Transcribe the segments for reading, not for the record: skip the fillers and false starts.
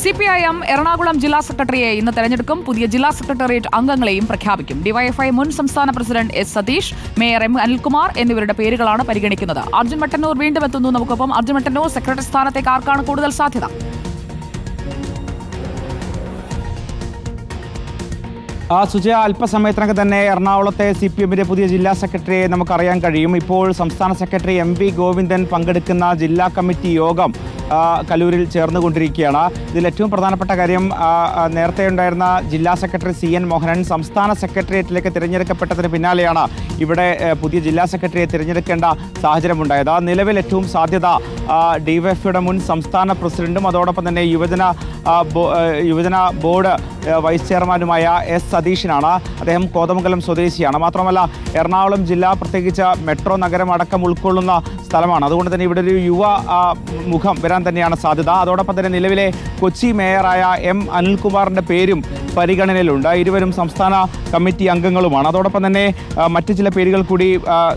CPIM Ernakulam ജില്ലാ സെക്രട്ടറിയെ ഇന്ന് തെരഞ്ഞെടുക്കും. പുതിയ ജില്ലാ സെക്രട്ടേറിയറ്റ് അംഗങ്ങളെയും പ്രഖ്യാപിക്കും. ഡിവൈഎഫ്ഐ മുൻ സംസ്ഥാന president S Satheesh, mayor M Anilkumar എന്നിവരുടെ പേരുകളാണ് പരിഗണിക്കുന്നത്. അർജുൻ മട്ടന്നൂർ വീണ്ടും എത്തുന്നു. നമുക്കൊപ്പം അർജുൻ മട്ടന്നൂർ, സെക്രട്ടറി സ്ഥാനത്തേക്ക് ആർക്കാണ് കൂടുതൽ സാധ്യത? സുജയ, അല്പസമയത്തിനകം തന്നെ എറണാകുളത്തെ CPMന്റെ പുതിയ ജില്ലാ സെക്രട്ടറിയെ നമുക്കറിയാൻ കഴിയും. ഇപ്പോൾ സംസ്ഥാന സെക്രട്ടറി MV ഗോവിന്ദൻ പങ്കെടുക്കുന്ന ജില്ലാ കമ്മിറ്റി യോഗം കലൂരിൽ ചേർന്നുകൊണ്ടിരിക്കുകയാണ്. ഇതിൽ ഏറ്റവും പ്രധാനപ്പെട്ട കാര്യം, നേരത്തെ ഉണ്ടായിരുന്ന ജില്ലാ സെക്രട്ടറി CN മോഹനൻ സംസ്ഥാന സെക്രട്ടേറിയറ്റിലേക്ക് തിരഞ്ഞെടുക്കപ്പെട്ടതിന് പിന്നാലെയാണ് ഇവിടെ പുതിയ ജില്ലാ സെക്രട്ടറിയെ തിരഞ്ഞെടുക്കേണ്ട സാഹചര്യമുണ്ടായത്. നിലവിൽ ഏറ്റവും സാധ്യത DYFയുടെ മുൻ സംസ്ഥാന പ്രസിഡന്റും അതോടൊപ്പം തന്നെ യുവജന ബോർഡ് വൈസ് ചെയർമാനുമായ S സതീഷിനാണ്. അദ്ദേഹം കോതമംഗലം സ്വദേശിയാണ്. മാത്രമല്ല എറണാകുളം ജില്ല പ്രത്യേകിച്ച് മെട്രോ നഗരം അടക്കം ഉൾക്കൊള്ളുന്ന സ്ഥലമാണ്. അതുകൊണ്ട് തന്നെ ഇവിടെ ഒരു യുവ മുഖം വരാൻ തന്നെയാണ് സാധ്യത. അതോടൊപ്പം തന്നെ നിലവിലെ കൊച്ചി മേയറായ M അനിൽകുമാറിൻ്റെ പേരും പരിഗണനയിലുണ്ട്. ഇരുവരും സംസ്ഥാന കമ്മിറ്റി അംഗങ്ങളുമാണ്. അതോടൊപ്പം തന്നെ മറ്റ് ചില പേരുകൾ കൂടി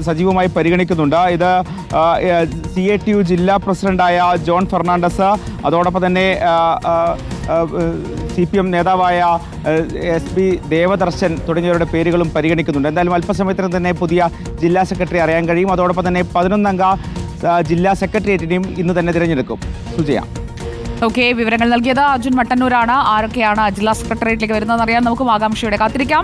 സജീവമായി പരിഗണിക്കുന്നുണ്ട്. ഇത് CATU ജില്ലാ പ്രസിഡന്റായ ജോൺ ഫെർണാണ്ടസ്, അതോടൊപ്പം തന്നെ CPM നേതാവായ SP ദേവദർശൻ തുടങ്ങിയവരുടെ പേരുകളും പരിഗണിക്കുന്നുണ്ട്. എന്തായാലും അല്പസമയത്തിന് തന്നെ പുതിയ ജില്ലാ സെക്രട്ടറി അറിയാൻ കഴിയും. അതോടൊപ്പം തന്നെ 11 അംഗ ജില്ലാ സെക്രട്ടേറിയറ്റിനെയും ഇന്ന് തന്നെ തിരഞ്ഞെടുക്കും. സുജയ. വിവരങ്ങൾ നൽകിയത് അർജുൻ മട്ടന്നൂരാണ്. ആരൊക്കെയാണ് ജില്ലാ സെക്രട്ടേറിയറ്റിലേക്ക് വരുന്നതെന്ന് അറിയാൻ നമുക്കും ആകാംക്ഷയോടെ കാത്തിരിക്കാം.